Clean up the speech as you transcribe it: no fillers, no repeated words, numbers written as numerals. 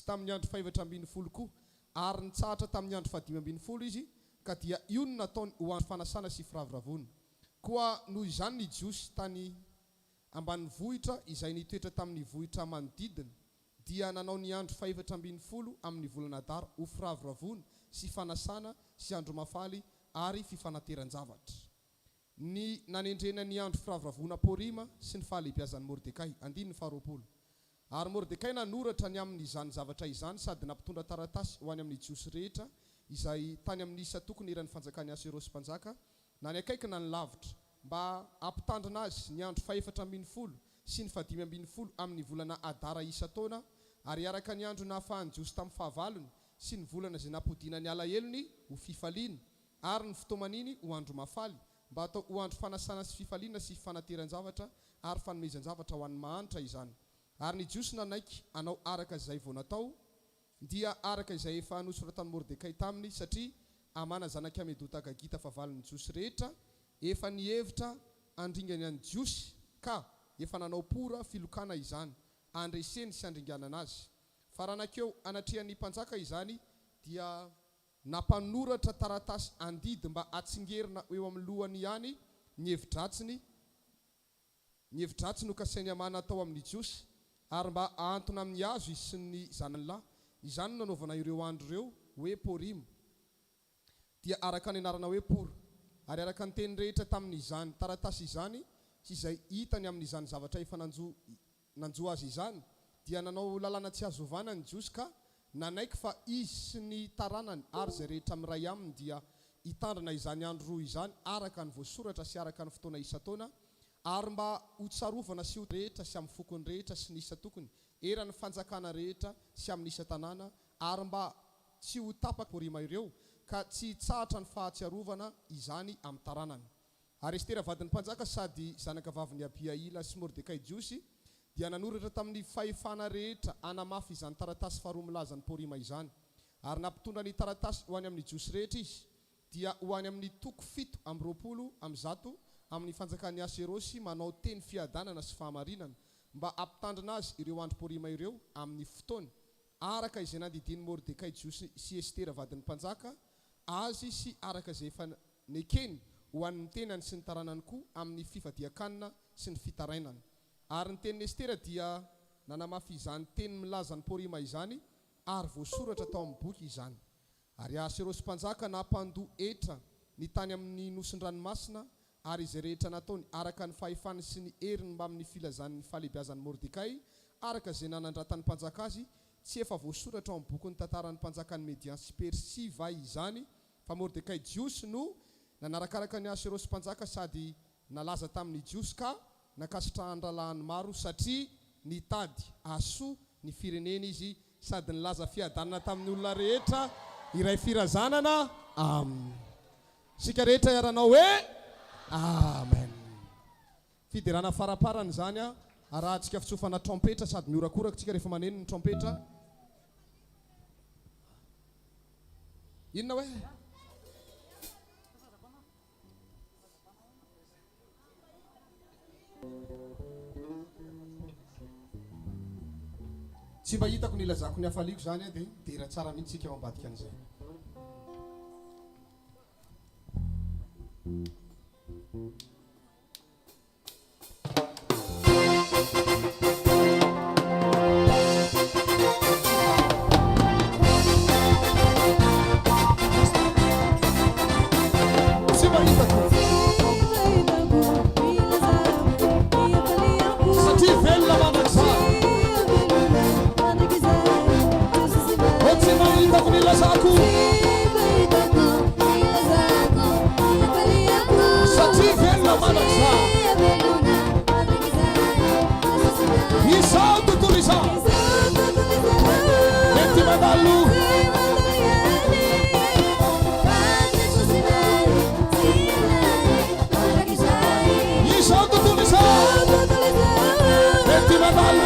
tamin'ny andro 510 koa ary nitsahatra tamin'ny andro 510 izy ka dia io no nataony ho andro fanasana sy firaviravony koa noho izany ny jiosy tany ambany vohitra izay nitoetra tamin'ny vohitra manodidina dia nanao ny andro 510 amin'ny volana Adara ho firaviravony sy fanasana sy andro mafaly ary fifanateran-javatra. Ny nanendrena ny andro firaviravona Porima sy ny fahalehibiazan'ny Mordekay andininy faharoapolo. Ary Mordekay nanoratra ny amin'ny izany zavatra izany sady nampitondra taratasy ho any amin'ny jiosy rehetra izay tany amin'ny isa tokony eran'ny fanjakany Aserosy mpanjaka na ny akaiky na ny lavitra mba ampitandrina azy ny andro 410 sy ny 510 amin'ny volana Adara isa taona ary araka ny andro nahafahan'ny jiosy tamin'ny fahavalony sy ny volana izay nampodina ny alahelony ho fifaliana ary ny fotoamaniny ho andro mafaly mba atao ho andro fanasana sy fifaliana sy fanateran-javatra ary fanomezan-javatra ho an'ny mahanitra izany. Ary ny jiosy nanaiky anao araka izay vao natao dia araka izay efa nosoratan'ny Mordekay taminy satria amana zanaka Amedota Gagita fahavalon'ny jiosy rehetra efa nihevitra andringany an'ny jiosy ka efa nanao pora filokana izany andreseny sy andringanana azy. Faranakeo anatrehan'ny mpanjaka izany dia nampanoratra taratasy andidy mba atsingerina eo amin'ny lohany ihany ny hevidratsiny no kasainy amana atao amin'ny jiosy ary mba ahantona amin'ny azo izy sy ny zananylahy izany nanaovana ireo andro ireo hoe Porima dia araka ny anarana hoe pora ary araka ny teny rehetra tamin'izany taratasy izany sy izay hitany amin'izany zavatra efa nanjo azy izany dia nanao lalàna tsy azovana ny jiosy ka nanaiky fa izy sy ny taranany ary zay rehetra miray aminy dia hitandrina izany andro roa izany araka ny voasoratra sy araka ny fotoana isa taona ary mba ho tsarovana sy ho rehetra sy amin'ny fokony rehetra sy ny isa tokony eran'ny fanjakana rehetra sy amin'ny isa tanàna ary mba tsy ho tapaka Porima ireo ka tsy tsahatra ny fahatsiarovana izany amin'ny taranany. Ary Estera vadin'ny mpanjaka sady zanaka vavin'ny Abiaila sy Mordekay jiosy dia nanoratra tamin'ny fahefana rehetra anamafy izany taratasy faharoa milazan'ny Porima izany ary nampitondra ny taratasy ho any amin'ny jiosy rehetra izy dia ho any amin'ny toko 720 amin'ny fanjakan'ny Aserosy manao teny fiadanana sy fahamarinana mba ampitandrina azy ireo andro Porima ireo amin'ny fotoany araka izay nandidin'ny Mordekay jiosy sy Estera vadin'ny mpanjaka azy sy araka izay efa nekeny ho an'ny tenany sy ny taranany koa amin'ny fifadiakanina sy ny fitarainany. Ary ny tenin'ny Estera dia nanamafy izany teny milazan'ny Porima izany ary voasoratra tao amin'ny boky izany. Ary Aserosy mpanjaka nampandoa etra ny tany amin'ny nosin-dranomasina ary izay rehetra nataony araka ny fahefany sy ny heriny mba amin'ny filazan'ny fahalehibiazan'ny Mordekay araka izay nanandratan'ny mpanjaka azy tsy efa voasoratra ao amin'ny boky ny tantaran'ny mpanjakan'ny Median sy Persia vai izany fa Mordekay jiosy no nanarakaraka ny Aserosy mpanjaka sady nalaza tamin'ny jiosy ka nakasitra andralahany maro satria nitady aso ny firenena izy sady nilaza fiadanana tamin'ny olona rehetra iray firazanana sika rehetra iaranao hoe amen. Fiderana faraparany zany arahantsika fitsofana trompetra sady miorakoraka tsika rehefa maneno ny trompetra. Inona hoe? Tsy mba hitako ny ilazako ny hafaliko zany dia dera tsara mihitsy tsika mambadika an'izay. Tsy mba hitako satria velona mandrakizany tsy mba hitako ny ilazako satria velona mandrakizany izao tontolo izao mety mandalo izao tontolo izao mety mandalo